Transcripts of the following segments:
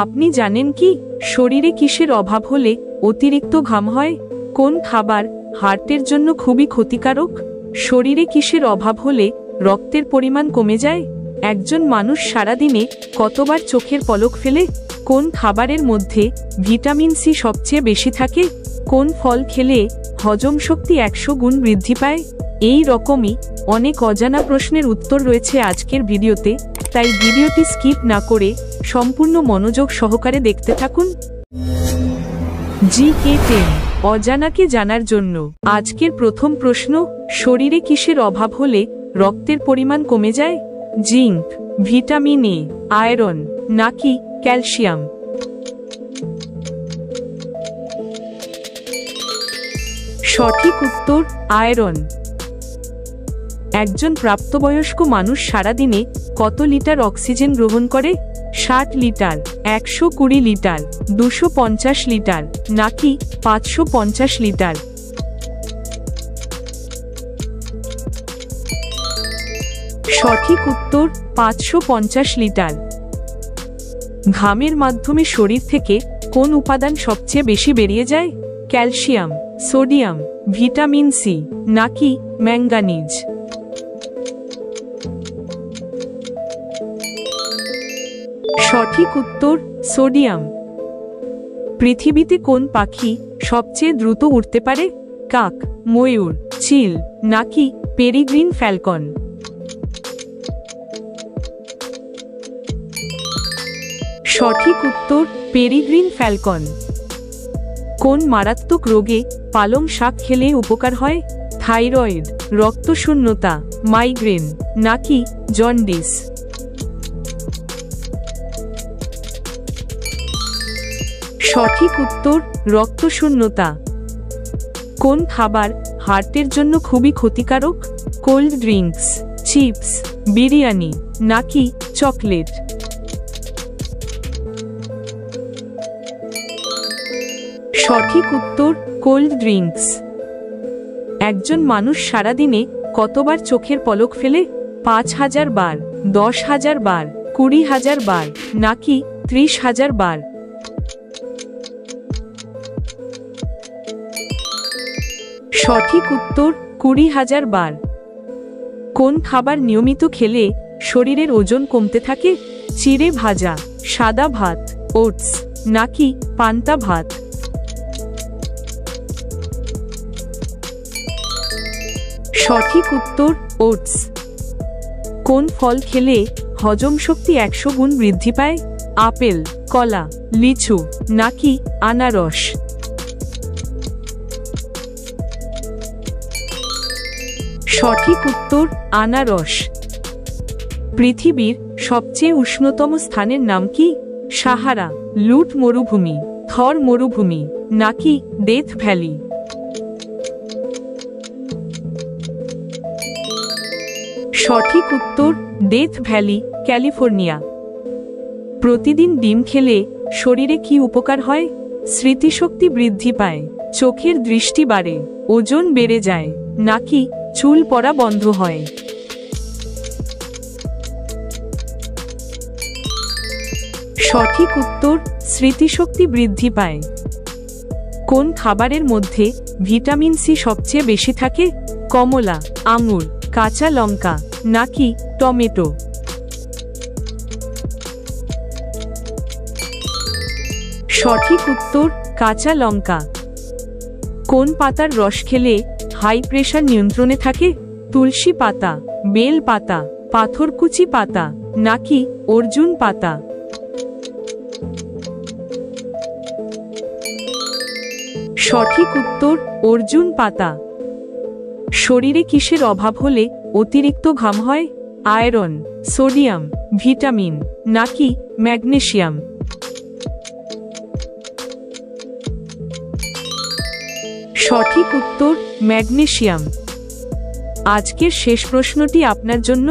আপনি জানেন কি শরীরে কিসের অভাব হলে অতিরিক্ত ঘাম হয়? কোন খাবার হার্টের জন্য খুবই ক্ষতিকারক? শরীরে কিসের অভাব হলে রক্তের পরিমাণ কমে যায়? একজন মানুষ সারাদিনে কতবার চোখের পলক ফেলে? কোন খাবারের মধ্যে ভিটামিন সি সবচেয়ে বেশি থাকে? কোন ফল খেলে হজম শক্তি 100 গুণ বৃদ্ধি পায়? এই রকমই অনেক অজানা প্রশ্নের উত্তর রয়েছে আজকের ভিডিওতে, তাই ভিডিওটি স্কিপ না করে সম্পূর্ণ মনোযোগ সহকারে দেখতে থাকুন। GK10 অজানাকে জানার জন্য আজকের প্রথম প্রশ্ন, শরীরে কিসের অভাব হলে রক্তের পরিমাণ কমে যায়? জিঙ্ক, ভিটামিন এ, আয়রন নাকি ক্যালসিয়াম? সঠিক উত্তর আয়রন। একজন প্রাপ্তবয়স্ক মানুষ সারাদিনে কত লিটার অক্সিজেন গ্রহণ করে? 60 লিটার, 120 লিটার, 250 লিটার নাকি 550 লিটার? সঠিক উত্তর 550 লিটার। ঘামের মাধ্যমে শরীর থেকে কোন উপাদান সবচেয়ে বেশি বেরিয়ে যায়? ক্যালসিয়াম, সোডিয়াম, ভিটামিন সি নাকি ম্যাঙ্গানিজ? সঠিক উত্তর সোডিয়াম। পৃথিবীতে কোন পাখি সবচেয়ে দ্রুত উড়তে পারে? কাক, ময়ূর, চিল নাকি পেরিগ্রিন ফ্যালকন? সঠিক উত্তর পেরিগ্রিন ফ্যালকন। কোন মারাত্মক রোগে পালং শাক খেলে উপকার হয়? থাইরয়েড, রক্তশূন্যতা, মাইগ্রেন নাকি জন্ডিস? সঠিক উত্তর রক্তশূন্যতা। কোন খাবার হার্টের জন্য খুবই ক্ষতিকারক? কোল্ড ড্রিঙ্কস, চিপস, বিরিয়ানি নাকি চকলেট? সঠিক উত্তর কোল্ড ড্রিঙ্কস। একজন মানুষ সারাদিনে কতবার চোখের পলক ফেলে? 5000 বার, 10,000 বার, 20,000 বার নাকি 30,000 বার? সঠিক উত্তর 20,000 বার। কোন খাবার নিয়মিত খেলে শরীরের ওজন কমতে থাকে? চিড়ে ভাজা, সাদা ভাত, ওটস নাকি পান্তা ভাত? সঠিক উত্তর ওটস। কোন ফল খেলে হজম শক্তি 100 গুণ বৃদ্ধি পায়? আপেল, কলা, লিচু নাকি আনারস? সঠিক উত্তর আনারস। পৃথিবীর সবচেয়ে উষ্ণতম স্থানের নাম কি? সাহারা, লুট মরুভূমি, থর মরুভূমি নাকি ডেথ ভ্যালি? সঠিক উত্তর ডেথ ভ্যালি, ক্যালিফোর্নিয়া। প্রতিদিন ডিম খেলে শরীরে কি উপকার হয়? স্মৃতিশক্তি বৃদ্ধি পায়, চোখের দৃষ্টি বাড়ে, ওজন বেড়ে যায় নাকি চুল পড়া বন্ধ হয়? সঠিক উত্তর স্মৃতিশক্তি বৃদ্ধি পায়। কোন খাবারের মধ্যে ভিটামিন সি সবচেয়ে বেশি থাকে? কমলা, আঙুর, কাঁচা লঙ্কা নাকি টমেটো? সঠিক উত্তর কাঁচা লঙ্কা। কোন পাতার রস খেলে হাই প্রেশার নিয়ন্ত্রণে থাকে? তুলসী পাতা, বেল পাতা, পাথরকুচি পাতা নাকি অর্জুন পাতা? সঠিক উত্তর অর্জুন পাতা। শরীরে কিসের অভাব হলে অতিরিক্ত ঘাম হয়? আয়রন, সোডিয়াম, ভিটামিন নাকি ম্যাগনেসিয়াম? সঠিক উত্তর ম্যাগনেসিয়াম। আজকের শেষ প্রশ্নটি আপনার জন্য,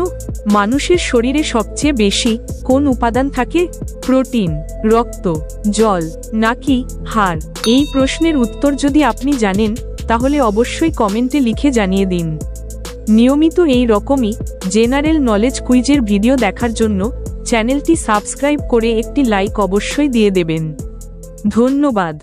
মানুষের শরীরে সবচেয়ে বেশি কোন উপাদান থাকে? প্রোটিন, রক্ত, জল নাকি হাড়? এই প্রশ্নের উত্তর যদি আপনি জানেন তাহলে অবশ্যই কমেন্টে লিখে জানিয়ে দিন। নিয়মিত এই রকমই জেনারেল নলেজ কুইজের ভিডিও দেখার জন্য চ্যানেলটি সাবস্ক্রাইব করে একটি লাইক অবশ্যই দিয়ে দেবেন। ধন্যবাদ।